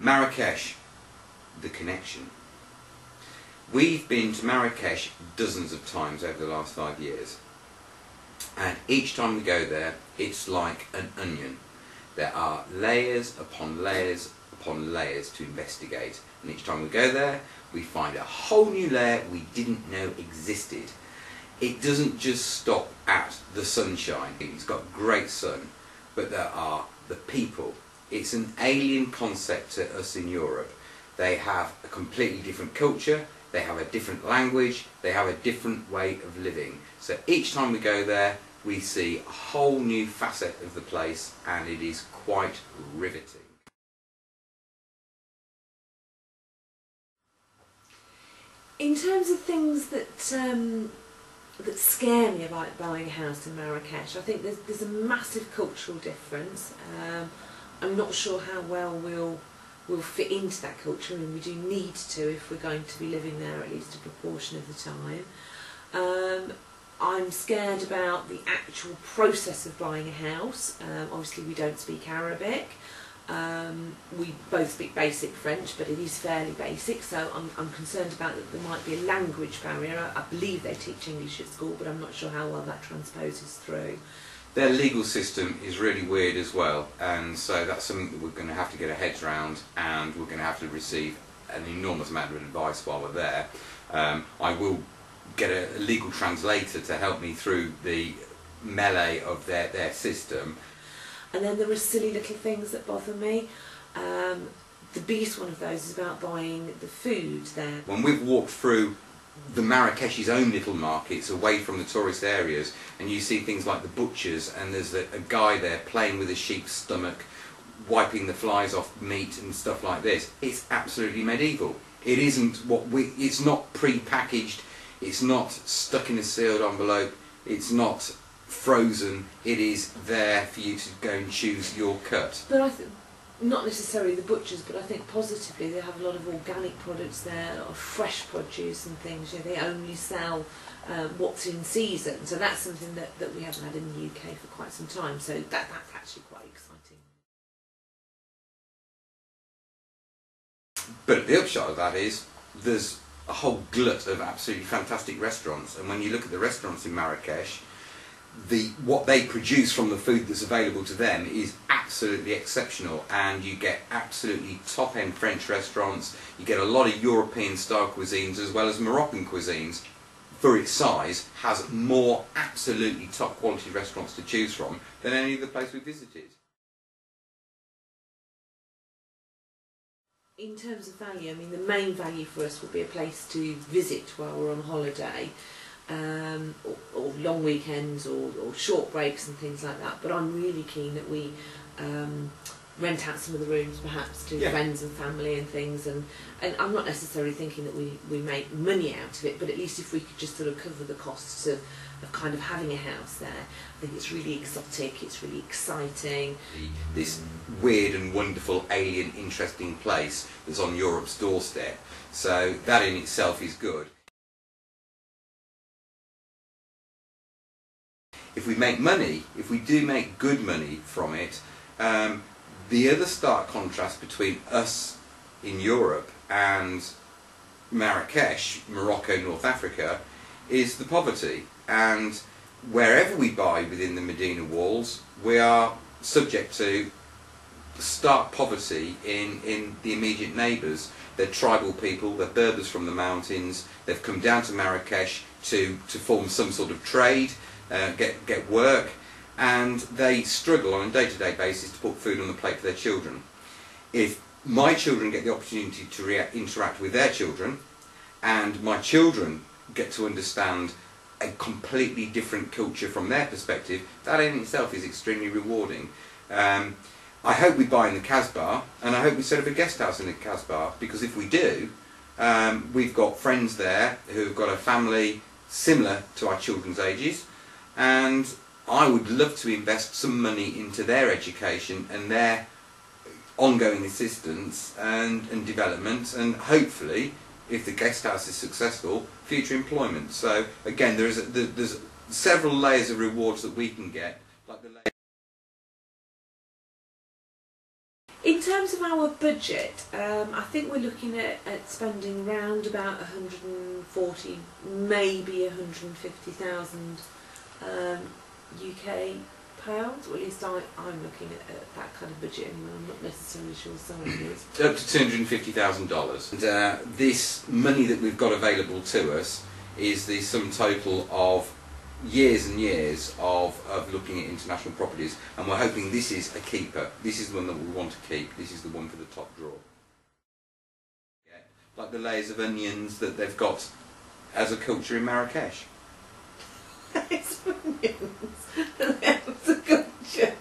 Marrakesh, the connection. We've been to Marrakesh dozens of times over the last 5 years, and each time we go there it's like an onion. There are layers upon layers upon layers to investigate, and each time we go there we find a whole new layer we didn't know existed. It doesn't just stop at the sunshine. It's got great sun, but there are the people. It's an alien concept to us in Europe. They have a completely different culture, they have a different language, they have a different way of living. So each time we go there we see a whole new facet of the place, and it is quite riveting. In terms of things that that scare me about buying a house in Marrakesh, I think there's a massive cultural difference. I'm not sure how well we'll fit into that culture, and we do need to if we're going to be living there at least a proportion of the time. I'm scared about the actual process of buying a house. Obviously we don't speak Arabic. We both speak basic French, but it is fairly basic, so I'm concerned about that there might be a language barrier. I believe they teach English at school, but I'm not sure how well that transposes through. Their legal system is really weird as well, and so that's something that we're going to have to get our heads around, and we're going to have to receive an enormous amount of advice while we're there. I will get a legal translator to help me through the melee of their system. And then there are silly little things that bother me. The biggest one of those is about buying the food there. When we've walked through the Marrakesh's own little markets away from the tourist areas, and you see things like the butchers, and there's a guy there playing with a sheep's stomach, wiping the flies off meat and stuff like this, it's absolutely medieval. It isn't it's not pre-packaged, it's not stuck in a sealed envelope, it's not frozen, it is there for you to go and choose your cut. But I think, not necessarily the butchers, but I think positively they have a lot of organic products there, a lot of fresh produce and things. You know, they only sell what's in season, so that's something that we haven't had in the UK for quite some time, so that's actually quite exciting. But the upshot of that is there's a whole glut of absolutely fantastic restaurants, and when you look at the restaurants in Marrakesh, what they produce from the food that's available to them is absolutely exceptional, and you get absolutely top-end French restaurants, you get a lot of European style cuisines as well as Moroccan cuisines. For its size, has more absolutely top quality restaurants to choose from than any other place we visited. In terms of value, I mean, the main value for us would be a place to visit while we're on holiday. Or long weekends or short breaks and things like that, but I'm really keen that we rent out some of the rooms perhaps to friends and family and things, and I'm not necessarily thinking that we make money out of it, but at least if we could just sort of cover the costs of kind of having a house there. I think it's really exotic, it's really exciting. This weird and wonderful, alien, interesting place that's on Europe's doorstep, so that in itself is good. If we make money, if we do make good money from it, the other stark contrast between us in Europe and Marrakesh, Morocco, North Africa, is the poverty. And wherever we buy within the Medina walls, we are subject to stark poverty in the immediate neighbours. They're tribal people, they're Berbers from the mountains, they've come down to Marrakesh to form some sort of trade, get work, and they struggle on a day-to-day basis to put food on the plate for their children. If my children get the opportunity to interact with their children, and my children get to understand a completely different culture from their perspective, that in itself is extremely rewarding. I hope we buy in the Casbah, and I hope we set up a guest house in the Casbah, because if we do, we've got friends there who've got a family similar to our children's ages, and I would love to invest some money into their education and their ongoing assistance and development, and hopefully, if the guest house is successful, future employment. So again, there's several layers of rewards that we can get, like the In terms of our budget, I think we're looking at spending round about 140, maybe 150,000 UK pounds, or at least I'm looking at that kind of budget anyway. I'm not necessarily sure Simon is. Up to $250,000. And this money that we've got available to us is the sum total of years and years of looking at international properties, and we're hoping this is a keeper. This is the one that we want to keep. This is the one for the top drawer. Yeah. Like the layers of onions that they've got as a culture in Marrakesh. Layers of onions? That's a culture.